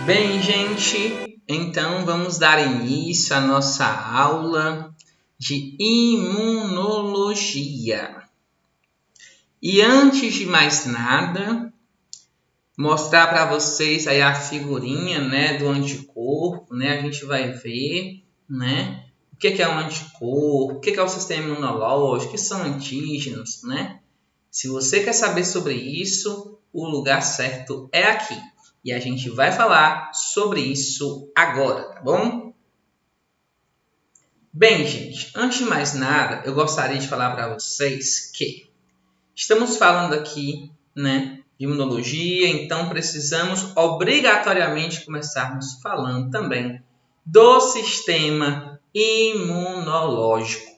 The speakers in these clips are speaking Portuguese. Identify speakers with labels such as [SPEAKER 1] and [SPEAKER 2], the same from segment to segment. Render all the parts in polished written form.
[SPEAKER 1] Bem, gente, então vamos dar início à nossa aula de imunologia. E antes de mais nada, mostrar para vocês aí a figurinha, do anticorpo, A gente vai ver, o que é um anticorpo, o que é o sistema imunológico, o que são antígenos, Se você quer saber sobre isso, o lugar certo é aqui. E a gente vai falar sobre isso agora, tá bom? Bem, gente, antes de mais nada, eu gostaria de falar para vocês que estamos falando aqui, de imunologia, então precisamos obrigatoriamente começarmos falando também do sistema imunológico.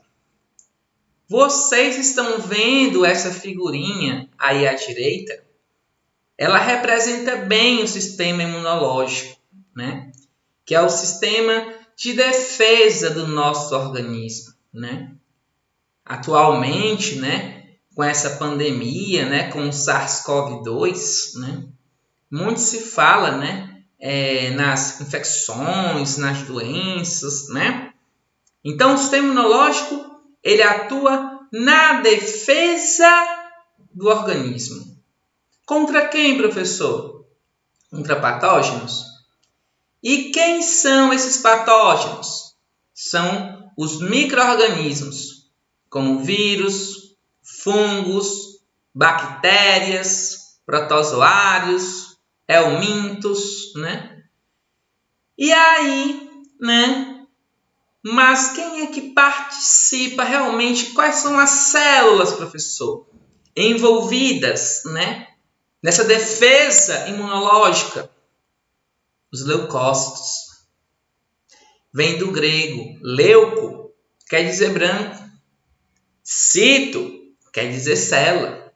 [SPEAKER 1] Vocês estão vendo essa figurinha aí à direita? Ela representa bem o sistema imunológico, que é o sistema de defesa do nosso organismo. Atualmente, com essa pandemia, com o SARS-CoV-2, muito se fala nas infecções, nas doenças. Então, o sistema imunológico ele atua na defesa do organismo. Contra quem, professor? Contra patógenos. E quem são esses patógenos? São os micro-organismos, como vírus, fungos, bactérias, protozoários, helmintos, E aí, Mas quem é que participa realmente? Quais são as células, professor, envolvidas, nessa defesa imunológica? Os leucócitos. Vem do grego. Leuco quer dizer branco. Cito quer dizer célula.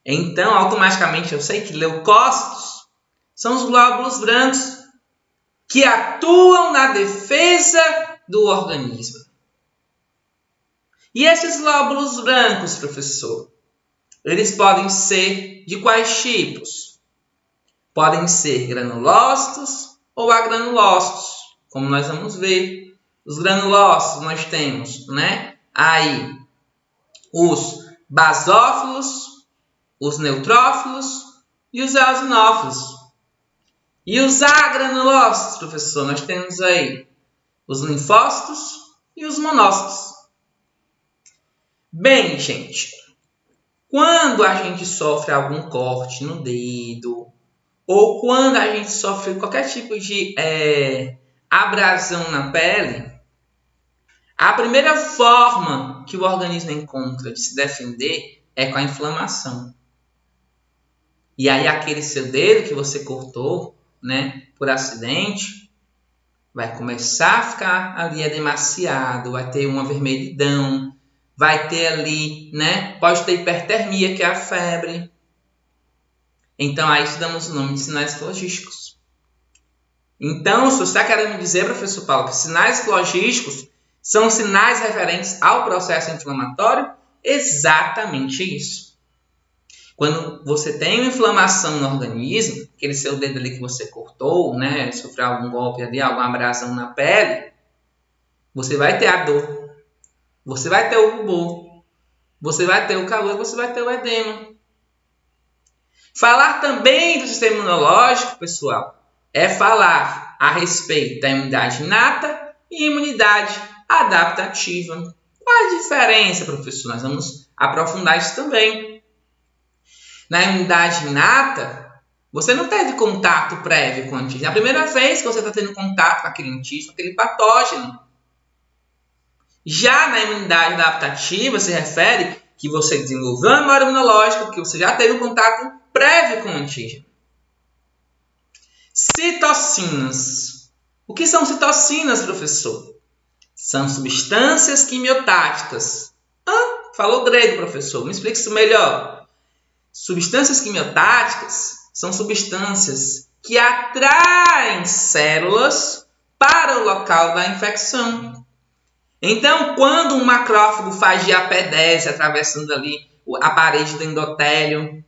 [SPEAKER 1] Então, automaticamente, eu sei que leucócitos são os glóbulos brancos que atuam na defesa do organismo. E esses glóbulos brancos, professor, eles podem ser de quais tipos? Podem ser granulócitos ou agranulócitos, como nós vamos ver. Os granulócitos nós temos, aí os basófilos, os neutrófilos e os eosinófilos. E os agranulócitos, professor, nós temos aí os linfócitos e os monócitos. Bem, gente, quando a gente sofre algum corte no dedo, ou quando a gente sofre qualquer tipo de abrasão na pele, a primeira forma que o organismo encontra de se defender é com a inflamação. E aí aquele seu dedo que você cortou, por acidente, vai começar a ficar ali edemaciado, vai ter uma vermelhidão, vai ter ali, pode ter hipertermia, que é a febre. Então, aí damos o nome de sinais logísticos. Então, se você está querendo me dizer, professor Paulo, que sinais logísticos são sinais referentes ao processo inflamatório, exatamente isso. Quando você tem uma inflamação no organismo, aquele seu dedo ali que você cortou, sofreu algum golpe ali, alguma abrasão na pele, você vai ter a dor, você vai ter o rubor, você vai ter o calor, você vai ter o edema. Falar também do sistema imunológico, pessoal, é falar a respeito da imunidade inata e imunidade adaptativa. Qual a diferença, professor? Nós vamos aprofundar isso também. Na imunidade inata, você não teve contato prévio com o antígeno. É a primeira vez que você está tendo contato com aquele antígeno, com aquele patógeno. Já na imunidade adaptativa, se refere que você desenvolveu a memória imunológica, que você já teve um contato prévio com o antígeno. Citocinas. O que são citocinas, professor? São substâncias quimiotáticas. Falou grego, professor. Me explique isso melhor. Substâncias quimiotáticas são substâncias que atraem células para o local da infecção. Então, quando um macrófago faz diapedese, atravessando ali a parede do endotélio,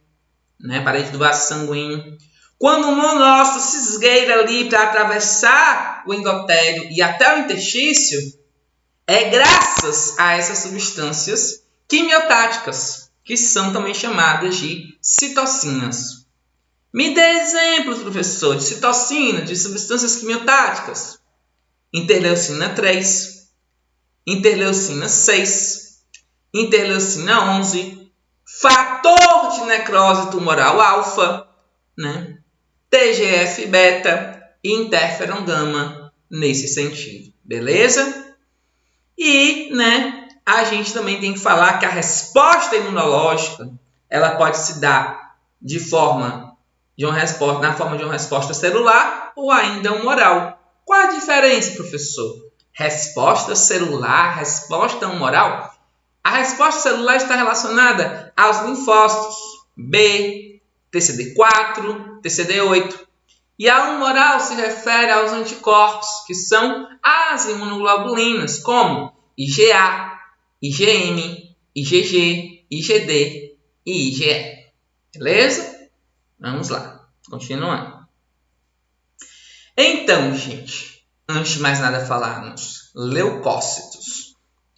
[SPEAKER 1] a parede do vaso sanguíneo, Quando o monócito se esgueira ali para atravessar o endotélio e até o interstício, é graças a essas substâncias quimiotáticas, que são também chamadas de citocinas. Me dê exemplos, professor, de citocinas, de substâncias quimiotáticas. Interleucina 3, interleucina 6, interleucina 11, fator de necrose tumoral alfa, né? TGF-beta e interferon gama nesse sentido, beleza? E, né, a gente também tem que falar que a resposta imunológica, ela pode se dar na forma de uma resposta celular ou ainda humoral. Qual a diferença, professor? Resposta celular, resposta humoral? A resposta celular está relacionada aos linfócitos B, TCD4, TCD8. E a humoral se refere aos anticorpos, que são as imunoglobulinas, como IgA, IgM, IgG, IgD e IgE. Beleza? Vamos lá, continuando. Então, gente, antes de mais nada falarmos, leucócitos.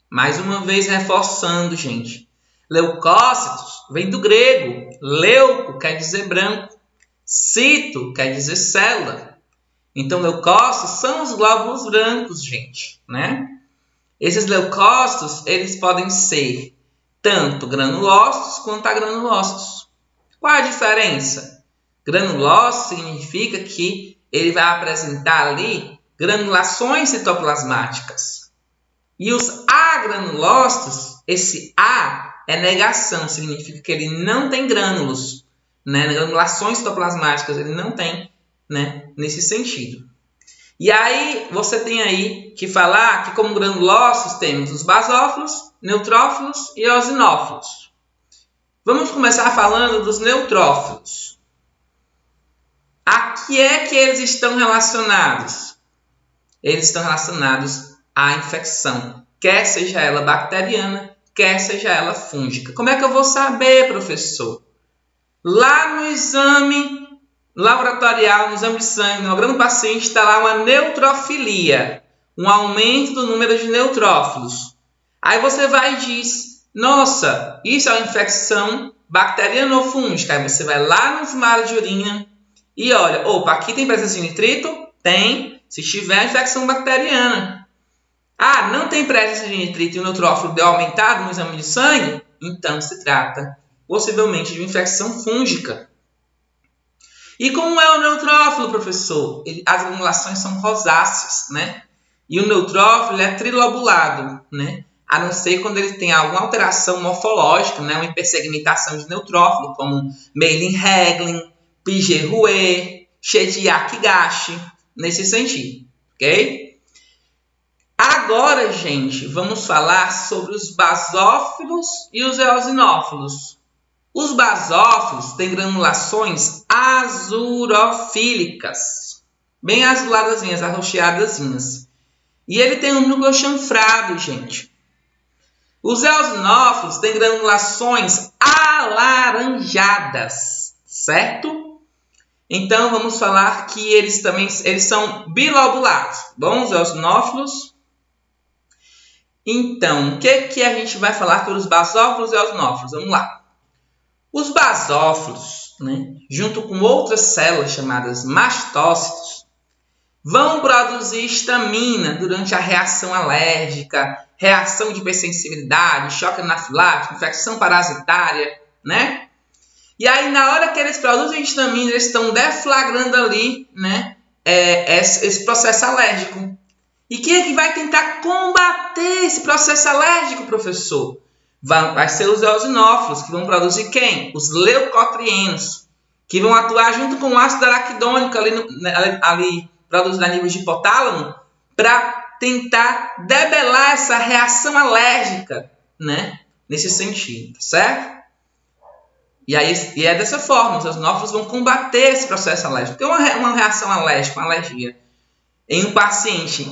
[SPEAKER 1] Mais uma vez reforçando, gente. Leucócitos vem do grego. Leuco quer dizer branco. Cito quer dizer célula. Então, leucócitos são os glóbulos brancos, gente, né? Esses leucócitos, eles podem ser tanto granulócitos quanto agranulócitos. Qual a diferença? Granulócito significa que ele vai apresentar ali granulações citoplasmáticas. E os agranulócitos, esse A é negação, significa que ele não tem grânulos, né? Granulações citoplasmáticas ele não tem, né? Nesse sentido. E aí você tem aí que falar que como granulócitos temos os basófilos, neutrófilos e eosinófilos. Vamos começar falando dos neutrófilos. A que é que eles estão relacionados? Eles estão relacionados à infecção, quer seja ela bacteriana, quer seja ela fúngica. Como é que eu vou saber, professor? Lá no exame laboratorial, no exame de sangue, no hemograma do paciente, está lá uma neutrofilia, um aumento do número de neutrófilos. Aí você vai e diz, nossa, isso é uma infecção bacteriana ou fúngica? Aí você vai lá no formulário de urina e olha, opa, aqui tem presença de nitrito? Tem, se tiver infecção bacteriana. Ah, não tem presença de nitrito e o neutrófilo deu aumentado no exame de sangue? Então se trata possivelmente de uma infecção fúngica. E como é o neutrófilo, professor? As granulações são rosáceas, né? E o neutrófilo é trilobulado, né? A não ser quando ele tem alguma alteração morfológica, né? Uma hipersegmentação de neutrófilo, como Meiling-Haglin, Piget-Rouet, Chediak-Gashi, nesse sentido, ok? Agora, gente, vamos falar sobre os basófilos e os eosinófilos. Os basófilos têm granulações azurofílicas, bem azuladazinhas, arroxeadazinhas. E ele tem um núcleo chanfrado, gente. Os eosinófilos têm granulações alaranjadas, certo? Então, vamos falar que eles são bilobulados. Bom, os eosinófilos. Então, o que a gente vai falar sobre os basófilos e eosinófilos? Vamos lá. Os basófilos, né, junto com outras células chamadas mastócitos, vão produzir histamina durante a reação alérgica, reação de hipersensibilidade, choque anafilático, infecção parasitária, né? E aí, na hora que eles produzem histamina, eles estão deflagrando ali, né, esse processo alérgico. E quem é que vai tentar combater esse processo alérgico, professor? Vai ser os eosinófilos, que vão produzir quem? Os leucotrienos, que vão atuar junto com o ácido araquidônico ali produzido a nível de hipotálamo, para tentar debelar essa reação alérgica, né? Nesse sentido, certo? E é dessa forma, os eosinófilos vão combater esse processo alérgico. Tem uma reação alérgica, uma alergia, em um paciente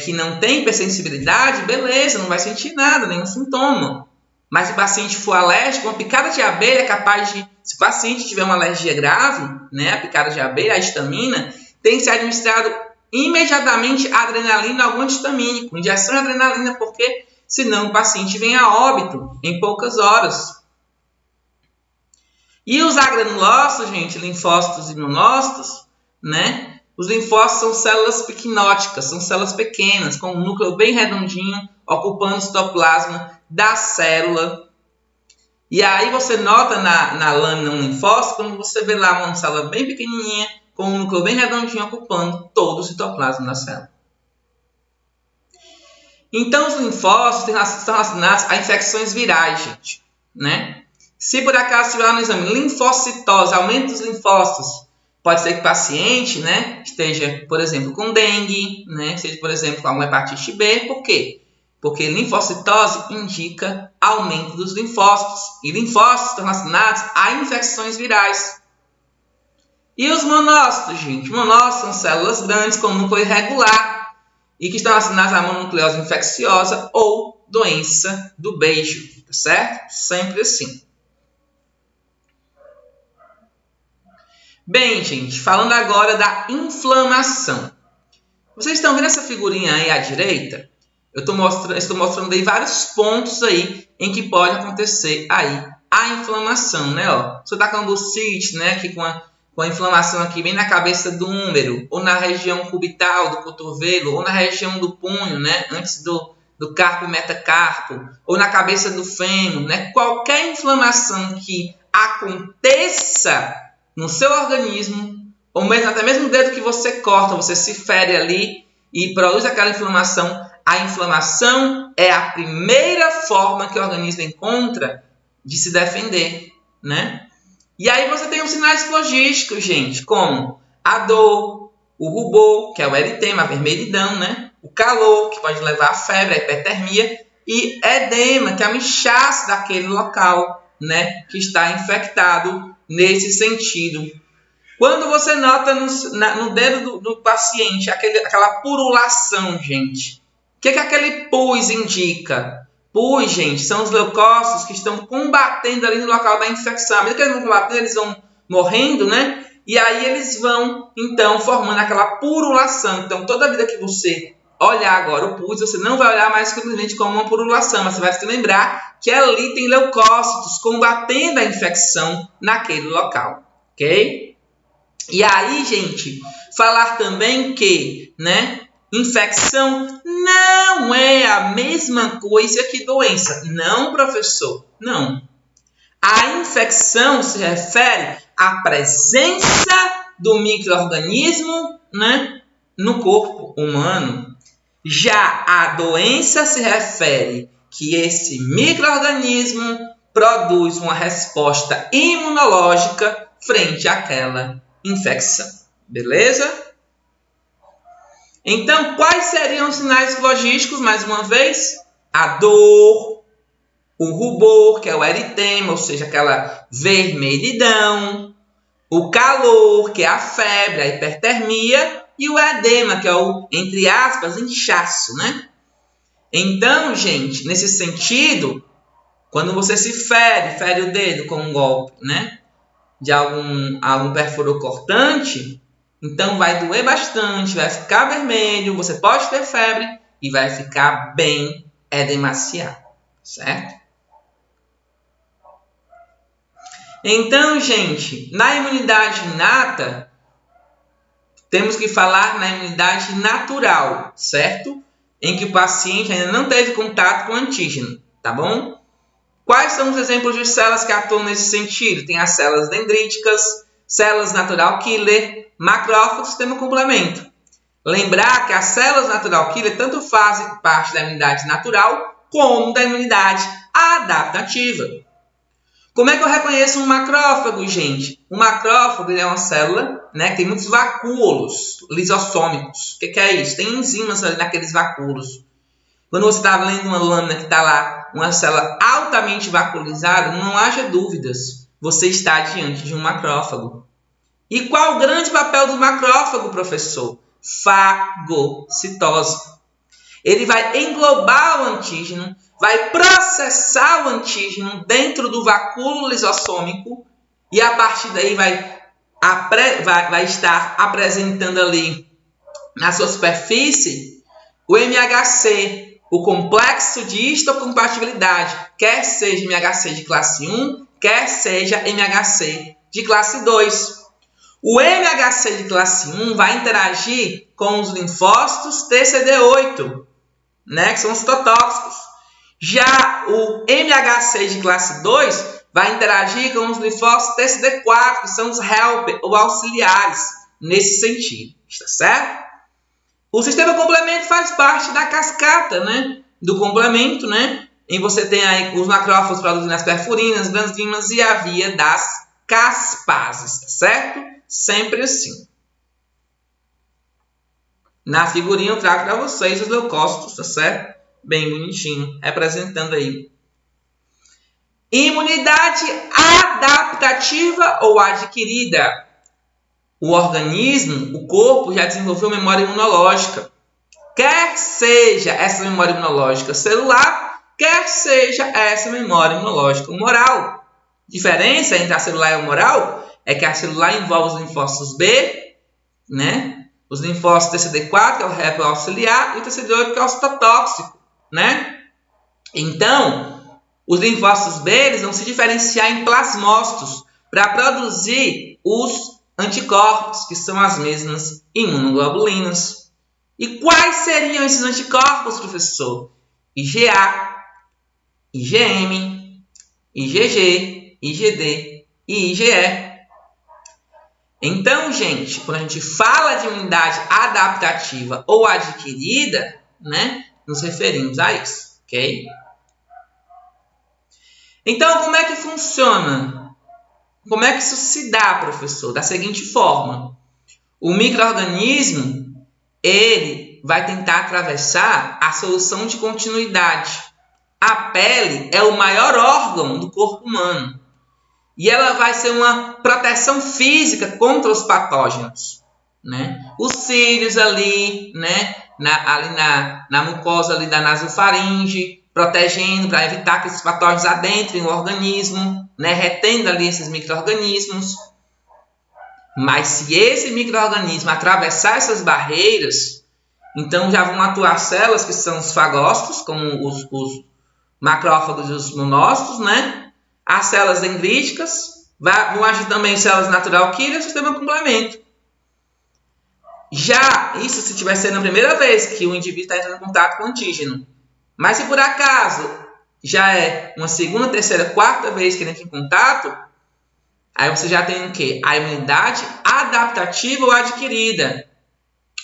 [SPEAKER 1] que não tem hipersensibilidade, beleza, não vai sentir nada, nenhum sintoma. Mas se o paciente for alérgico, uma picada de abelha é capaz de, se o paciente tiver uma alergia grave, né, a picada de abelha, a histamina, tem que ser administrado imediatamente adrenalina ou algum antistamínico, injeção de adrenalina, porque senão o paciente vem a óbito em poucas horas. E os agranulócitos, gente, linfócitos e monócitos, né? Os linfócitos são células pequenóticas, são células pequenas, com um núcleo bem redondinho, ocupando o citoplasma da célula. E aí você nota na lâmina um linfócito, quando você vê lá uma célula bem pequenininha, com um núcleo bem redondinho, ocupando todo o citoplasma da célula. Então, os linfócitos estão relacionados a infecções virais, gente, né? Se por acaso tiver no exame linfocitose, aumento dos linfócitos, pode ser que o paciente, né, esteja, por exemplo, com dengue, né, seja, por exemplo, com alguma hepatite B. Por quê? Porque linfocitose indica aumento dos linfócitos. E linfócitos estão relacionados a infecções virais. E os monócitos, gente? Monócitos são células grandes com núcleo irregular e que estão relacionadas à mononucleose infecciosa ou doença do beijo, tá certo? Sempre assim. Bem, gente, falando agora da inflamação. Vocês estão vendo essa figurinha aí à direita? Eu estou mostrando aí vários pontos aí em que pode acontecer aí a inflamação, né? Ó, você está com a bursite, né? Aqui com a inflamação aqui bem na cabeça do úmero, ou na região cubital do cotovelo, ou na região do punho, né? Antes do carpo e metacarpo, ou na cabeça do fêmur, né? Qualquer inflamação que aconteça no seu organismo, ou mesmo, até mesmo o dedo que você corta, você se fere ali e produz aquela inflamação. A inflamação é a primeira forma que o organismo encontra de se defender, né? E aí você tem os sinais flogísticos, gente, como a dor, o rubor, que é o eritema, a vermelhidão, né? O calor, que pode levar à febre, a hipertermia, e edema, que é a inchaço daquele local, né? Que está infectado nesse sentido. Quando você nota no dedo do paciente aquela purulação, gente, o que aquele pus indica? Pus, gente, são os leucócitos que estão combatendo ali no local da infecção. À medida que eles vão combatendo, eles vão morrendo, né? E aí eles vão, então, formando aquela purulação. Então, toda vida que você olhar agora o pus, você não vai olhar mais simplesmente como uma purulação, mas você vai se lembrar que ali tem leucócitos combatendo a infecção naquele local, ok? E aí, gente, falar também que, né, infecção não é a mesma coisa que doença. Não, professor, não. A infecção se refere à presença do micro-organismo, né, no corpo humano. Já a doença se refere que esse micro-organismo produz uma resposta imunológica frente àquela infecção. Beleza? Então, quais seriam os sinais logísticos, mais uma vez? A dor, o rubor, que é o eritema, ou seja, aquela vermelhidão, o calor, que é a febre, a hipertermia, e o edema, que é o, entre aspas, inchaço, né? Então, gente, nesse sentido, quando você se fere o dedo com um golpe, né, de algum perfuro cortante, então vai doer bastante, vai ficar vermelho, você pode ter febre e vai ficar bem edemaciado, certo? Então, gente, na imunidade inata, temos que falar na imunidade natural, certo? Em que o paciente ainda não teve contato com o antígeno, tá bom? Quais são os exemplos de células que atuam nesse sentido? Tem as células dendríticas, células natural killer, macrófagos, sistema complemento. Lembrar que as células natural killer tanto fazem parte da imunidade natural como da imunidade adaptativa. Como é que eu reconheço um macrófago, gente? Um macrófago é uma célula, né, que tem muitos vacúolos lisossômicos. O que é isso? Tem enzimas ali naqueles vacúolos. Quando você está lendo uma lâmina que está lá, uma célula altamente vaculizada, não haja dúvidas. Você está diante de um macrófago. E qual o grande papel do macrófago, professor? Fagocitose. Ele vai englobar o antígeno, vai processar o antígeno dentro do vacúolo lisossômico e a partir daí vai estar apresentando ali na sua superfície o MHC, o complexo de histocompatibilidade, quer seja MHC de classe 1, quer seja MHC de classe 2. O MHC de classe 1 vai interagir com os linfócitos TCD8, né, que são os citotóxicos. Já o MHC de classe 2 vai interagir com os linfócitos TCD4, que são os helper ou auxiliares, nesse sentido, está certo? O sistema complemento faz parte da cascata, né, do complemento, né, em você tem aí os macrófagos produzindo as perfurinas, granzimas e a via das caspases, tá certo? Sempre assim. Na figurinha eu trago para vocês os leucócitos, tá certo? Bem bonitinho, representando aí. Imunidade adaptativa ou adquirida. O organismo, o corpo, já desenvolveu memória imunológica. Quer seja essa memória imunológica celular, quer seja essa memória imunológica humoral. Diferença entre a celular e a humoral é que a celular envolve os linfócitos B, né? Os linfócitos TCD4, que é o helper auxiliar, e o TCD8, que é o citotóxico, né? Então, os linfócitos B eles vão se diferenciar em plasmócitos para produzir os anticorpos, que são as mesmas imunoglobulinas. E quais seriam esses anticorpos, professor? IgA, IgM, IgG, IgD e IgE. Então, gente, quando a gente fala de imunidade adaptativa ou adquirida, né, nos referimos a isso, ok? Então, como é que funciona? Como é que isso se dá, professor? Da seguinte forma: o micro-organismo, ele vai tentar atravessar a solução de continuidade. A pele é o maior órgão do corpo humano. E ela vai ser uma proteção física contra os patógenos, né? Os cílios ali, né? Ali na mucosa ali da nasofaringe, protegendo para evitar que esses patógenos adentrem o organismo, né? Retendo ali esses micro-organismos. Mas se esse micro-organismo atravessar essas barreiras, então já vão atuar células que são os fagócitos, como os macrófagos e os monócitos, né? As células dendríticas, vão agir também células natural killer e o sistema complemento. Já isso se estiver sendo a primeira vez que o indivíduo está entrando em contato com o antígeno. Mas se por acaso já é uma segunda, terceira, quarta vez que ele entra em contato, aí você já tem o quê? A imunidade adaptativa ou adquirida.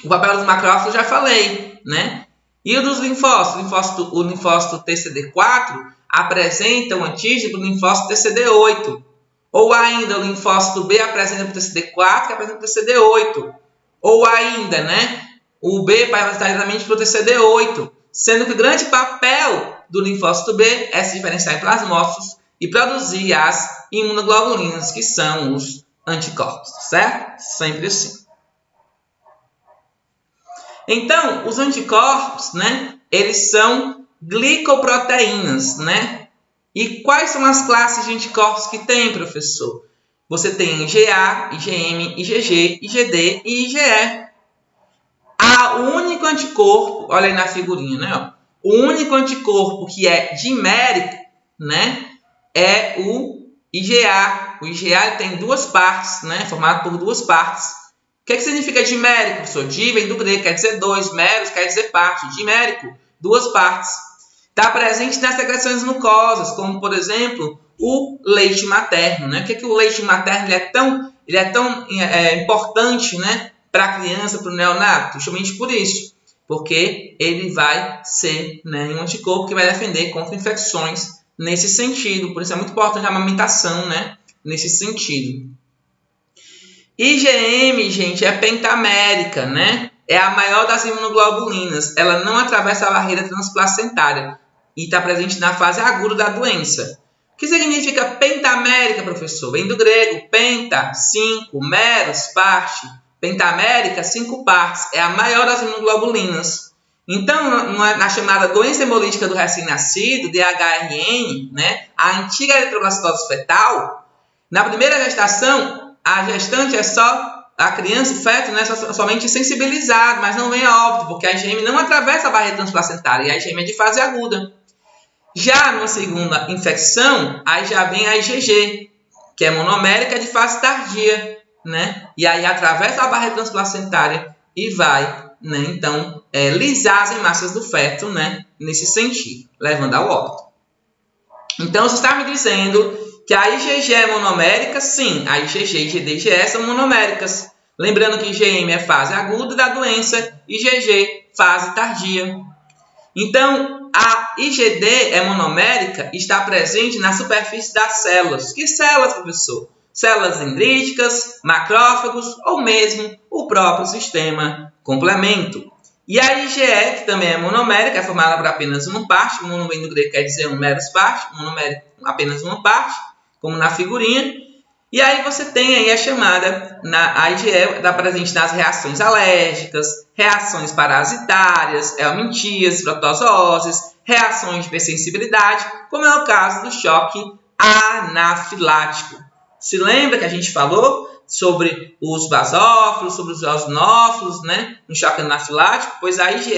[SPEAKER 1] O papel dos macrófagos eu já falei, né? E o dos linfócitos? O linfócito TCD4 apresenta o antígeno para o linfócito TCD8. Ou ainda o linfócito B apresenta para o TCD4, que apresenta para o TCD8. Ou ainda, né, o B vai apresentar diretamente para o TCD8. Sendo que o grande papel do linfócito B é se diferenciar em plasmócitos e produzir as imunoglobulinas, que são os anticorpos, certo? Sempre assim. Então, os anticorpos, né, eles são glicoproteínas, né? E quais são as classes de anticorpos que tem, professor? Você tem IgA, IgM, IgG, IgD e IgE. O único anticorpo, olha aí na figurinha, né? Ó, o único anticorpo que é dimérico, né, é o IgA. O IgA tem duas partes, né, formado por duas partes. O que significa dimérico, professor? Di vem do grego, quer dizer dois, meros quer dizer parte. Dimérico, duas partes. Está presente nas secreções mucosas, como, por exemplo, o leite materno, né? Por que o leite materno ele é tão importante, né, para a criança, para o neonato? Justamente por isso, porque ele vai ser, né, um anticorpo que vai defender contra infecções nesse sentido. Por isso é muito importante a amamentação, né, nesse sentido. IgM, gente, é pentamérica, né? É a maior das imunoglobulinas. Ela não atravessa a barreira transplacentária e está presente na fase aguda da doença. O que significa pentamérica, professor? Vem do grego, penta, 5, meros, parte. Pentamérica, 5 partes. É a maior das imunoglobulinas. Então, na chamada doença hemolítica do recém-nascido, DHRN, né, a antiga eritroblastose fetal, na primeira gestação, a gestante é só, a criança, o feto, né, somente sensibilizado, mas não vem a óbito, porque a IgM não atravessa a barreira transplacentária, e a IgM é de fase aguda. Já numa segunda infecção, aí já vem a IgG, que é monomérica de fase tardia, né? E aí atravessa a barreira transplacentária e vai, né, então, lisar as hemácias do feto, né, nesse sentido, levando ao óbito. Então, você está me dizendo que a IgG é monomérica? Sim, a IgG e IgD são monoméricas. Lembrando que IgM é fase aguda da doença e IgG fase tardia. Então, a IgD é monomérica e está presente na superfície das células. Que células, professor? Células dendríticas, macrófagos ou mesmo o próprio sistema complemento. E a IgE, que também é monomérica, é formada por apenas uma parte. Mono vem do grego, quer dizer um meros parte, monomérico apenas uma parte, como na figurinha. E aí você tem aí a chamada, a IgE está presente nas reações alérgicas, reações parasitárias, helmintias, protozooses, reações de hipersensibilidade, como é o caso do choque anafilático. Se lembra que a gente falou sobre os basófilos, sobre os eosinófilos, né, no choque anafilático? Pois a IgE,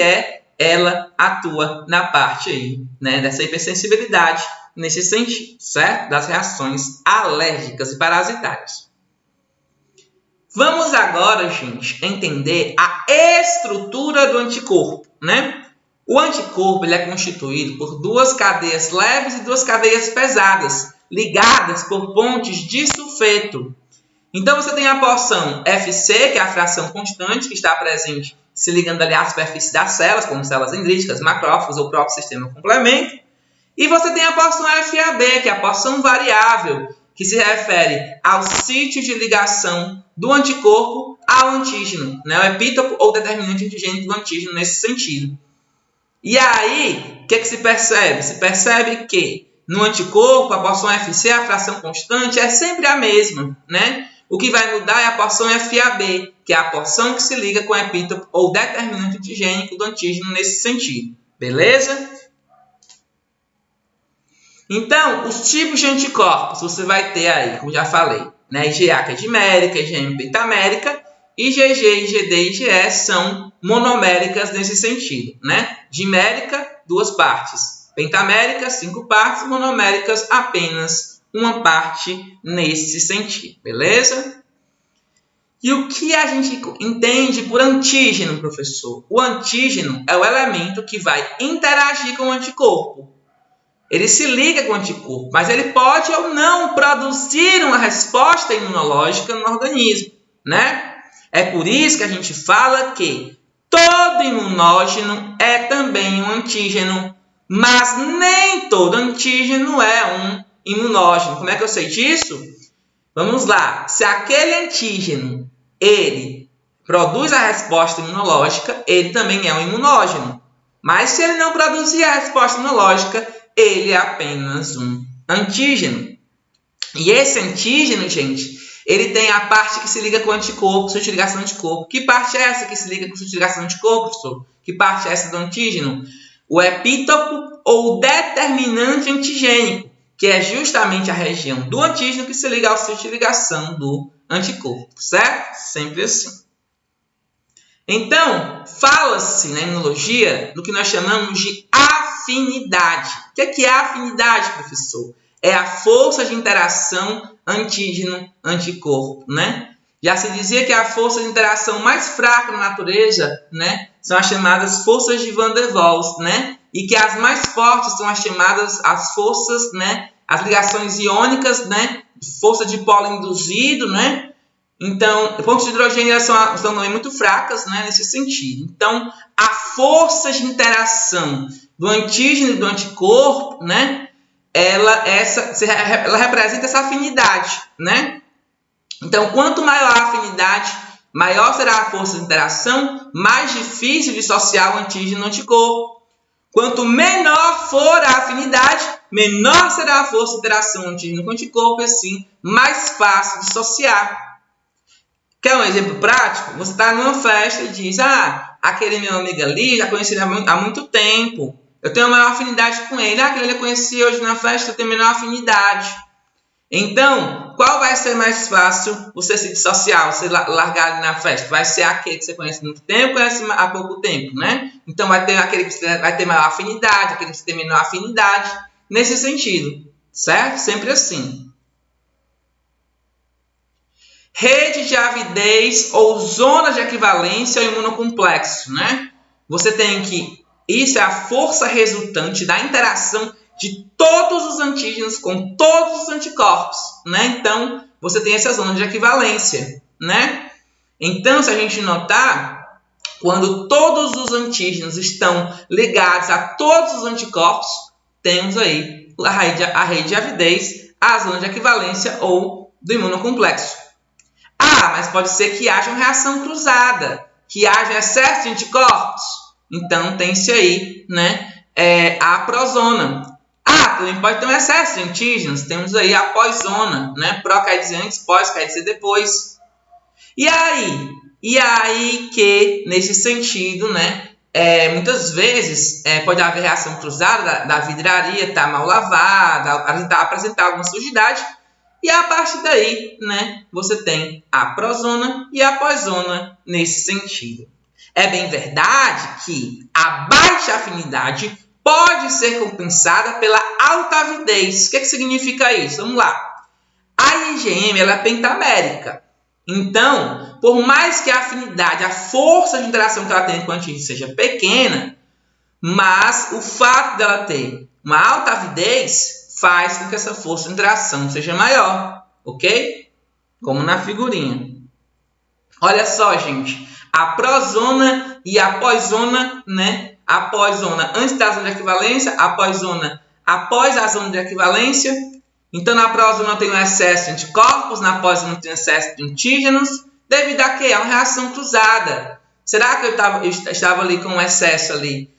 [SPEAKER 1] ela atua na parte aí, né, dessa hipersensibilidade, nesse sentido, certo? Das reações alérgicas e parasitárias. Vamos agora, gente, entender a estrutura do anticorpo, né? O anticorpo ele é constituído por duas cadeias leves e duas cadeias pesadas, ligadas por pontes de sulfeto. Então, você tem a porção FC, que é a fração constante, que está presente se ligando ali à superfície das células, como células dendríticas, macrófagos ou próprio sistema complemento. E você tem a porção FAB, que é a porção variável, que se refere ao sítio de ligação do anticorpo ao antígeno, né? O epítopo ou determinante antigênico do antígeno nesse sentido. E aí, o que se percebe? Se percebe que no anticorpo, a porção FC, a fração constante, é sempre a mesma, né? O que vai mudar é a porção FAB, que é a porção que se liga com o epítopo ou determinante antigênico do antígeno nesse sentido. Beleza? Então, os tipos de anticorpos você vai ter aí, como já falei, né? IgA, que é dimérica, IgM pentamérica, IgG, IgD e IgE são monoméricas nesse sentido, né? Dimérica, 2 partes. Pentamérica, 5 partes. Monoméricas, apenas uma parte nesse sentido, beleza? E o que a gente entende por antígeno, professor? O antígeno é o elemento que vai interagir com o anticorpo. Ele se liga com o anticorpo, mas ele pode ou não produzir uma resposta imunológica no organismo, né? É por isso que a gente fala que todo imunógeno é também um antígeno, mas nem todo antígeno é um imunógeno. Como é que eu sei disso? Vamos lá. Se aquele antígeno, ele produz a resposta imunológica, ele também é um imunógeno. Mas se ele não produzir a resposta imunológica, ele é apenas um antígeno. E esse antígeno, gente, ele tem a parte que se liga com o anticorpo, sítio de ligação anticorpo. Que parte é essa que se liga com o sítio de ligação anticorpo, professor? Que parte é essa do antígeno? O epítopo ou determinante antigênico, que é justamente a região do antígeno que se liga ao sítio de ligação do anticorpo, certo? Sempre assim. Então, fala-se na imunologia do que nós chamamos de afinidade. O que é afinidade, professor? É a força de interação antígeno-anticorpo, né? Já se dizia que a força de interação mais fraca na natureza, né, são as chamadas forças de Van der Waals, né? E que as mais fortes são as chamadas as forças, né, as ligações iônicas, né, força de polo induzido, né? Então, pontos de hidrogênio são também muito fracas, né, nesse sentido. Então, a força de interação do antígeno e do anticorpo, né, ela representa essa afinidade, né? Então, quanto maior a afinidade, maior será a força de interação, mais difícil dissociar o antígeno do anticorpo. Quanto menor for a afinidade, menor será a força de interação antígeno com anticorpo, e assim, mais fácil dissociar. Quer um exemplo prático? Você está numa festa e diz, a aquele meu amigo ali, já conheci ele há muito tempo. Eu tenho a maior afinidade com ele. Aquele eu conheci hoje na festa, eu tenho a menor afinidade. Então, qual vai ser mais fácil você se dissociar, você largar ali na festa? Vai ser aquele que você conhece há muito tempo, conhece há pouco tempo, né? Então, vai ter aquele que você vai ter maior afinidade, aquele que você tem menor afinidade, nesse sentido, certo? Sempre assim. Rede de avidez ou zonas de equivalência ao imunocomplexo, né? Você tem que... Isso é a força resultante da interação de todos os antígenos com todos os anticorpos, né? Então, você tem essa zona de equivalência, né? Então, se a gente notar, quando todos os antígenos estão ligados a todos os anticorpos, temos aí a rede de avidez, a zona de equivalência ou do imunocomplexo. Mas pode ser que haja uma reação cruzada, que haja excesso de anticorpos. Então, tem-se aí, né, a prozona. Também pode ter um excesso de antígenos. Temos aí a pós-zona, né? Pró quer dizer antes, pós quer dizer depois. E aí que, nesse sentido, né, muitas vezes pode haver reação cruzada da vidraria estar mal lavada, apresentar alguma sujidade. E a partir daí, né, você tem a prozona e a pós-zona nesse sentido. É bem verdade que a baixa afinidade pode ser compensada pela alta avidez. O que significa isso? Vamos lá. A IgM ela é pentamérica. Então, por mais que a afinidade, a força de interação que ela tem com o antígeno seja pequena, mas o fato dela ter uma alta avidez faz com que essa força de interação seja maior, ok? Como na figurinha. Olha só, gente. A prozona e a pós-zona, né? A pós-zona antes da zona de equivalência, a pós-zona após a zona de equivalência. Então, na prozona tem um excesso de anticorpos, na pós-zona tem um excesso de antígenos, devido a quê? A uma reação cruzada. Será que eu estava ali com um excesso ali?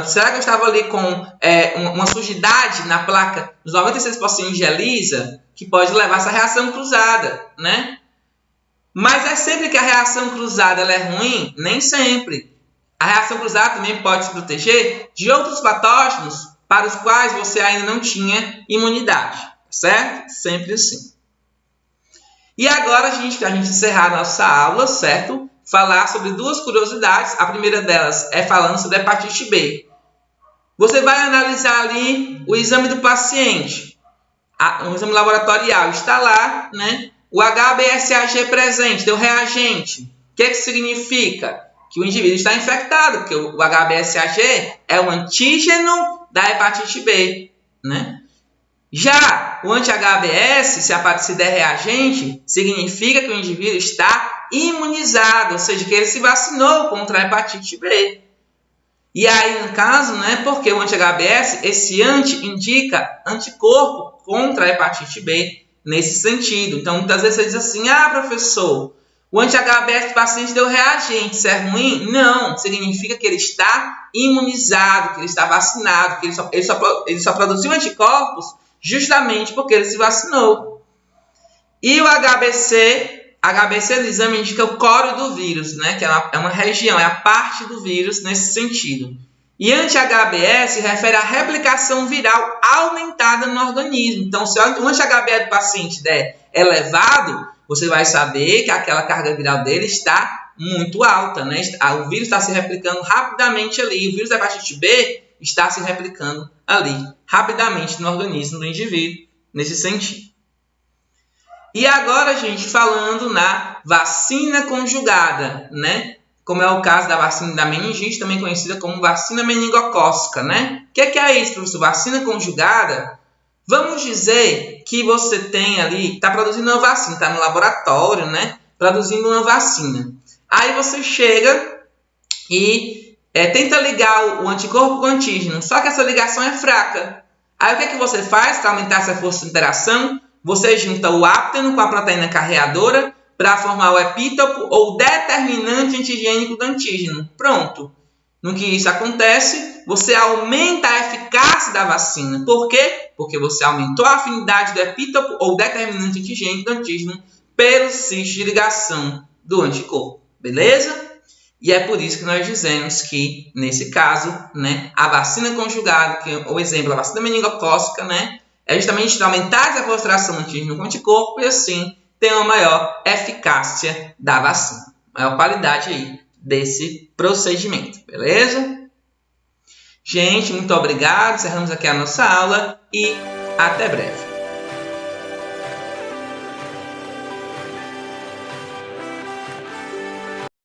[SPEAKER 1] Será que eu estava ali com uma sujidade na placa dos 96% de ELISA que pode levar a essa reação cruzada, né? Mas é sempre que a reação cruzada ela é ruim? Nem sempre. A reação cruzada também pode se proteger de outros patógenos para os quais você ainda não tinha imunidade, certo? Sempre assim. E agora, para a gente encerrar a nossa aula, certo? Falar sobre duas curiosidades. A primeira delas é falando sobre a hepatite B. Você vai analisar ali o exame do paciente. Um exame laboratorial está lá, né? O HBsAg presente, deu reagente. O que significa? Que o indivíduo está infectado, porque o HBsAg é o antígeno da hepatite B, né? Já o anti-HBs, se der reagente, significa que o indivíduo está imunizado, ou seja, que ele se vacinou contra a hepatite B. E aí, no caso, né, porque o anti-HBs, esse anti indica anticorpo contra a hepatite B nesse sentido. Então, muitas vezes você diz assim, professor, o anti-HBs do paciente deu reagente, isso é ruim? Não, significa que ele está imunizado, que ele está vacinado, que ele só produziu anticorpos justamente porque ele se vacinou. E o HBC do exame indica o coro do vírus, né? Que é uma região, é a parte do vírus nesse sentido. E anti-HBs se refere à replicação viral aumentada no organismo. Então, se o anti-HBs do paciente der elevado, você vai saber que aquela carga viral dele está muito alta, né? O vírus está se replicando rapidamente ali. O vírus da hepatite B está se replicando ali, rapidamente no organismo do indivíduo, nesse sentido. E agora, gente, falando na vacina conjugada, né? Como é o caso da vacina da meningite, também conhecida como vacina meningocócica, né? O que é isso, professor? Vacina conjugada? Vamos dizer que você tem ali, está produzindo uma vacina, está no laboratório, né? Produzindo uma vacina. Aí você chega e tenta ligar o anticorpo com o antígeno, só que essa ligação é fraca. Aí o que você faz para aumentar essa força de interação? Você junta o ápteno com a proteína carreadora para formar o epítopo ou determinante antigênico do antígeno. Pronto. No que isso acontece, você aumenta a eficácia da vacina. Por quê? Porque você aumentou a afinidade do epítopo ou determinante antigênico do antígeno pelo sítio de ligação do anticorpo. Beleza? E é por isso que nós dizemos que, nesse caso, né, a vacina conjugada, que é o exemplo, a vacina meningocócica, né, é justamente aumentar a demonstração do antígeno no anticorpo e assim ter uma maior eficácia da vacina, maior qualidade aí desse procedimento, beleza? Gente, muito obrigado, encerramos aqui a nossa aula e até breve.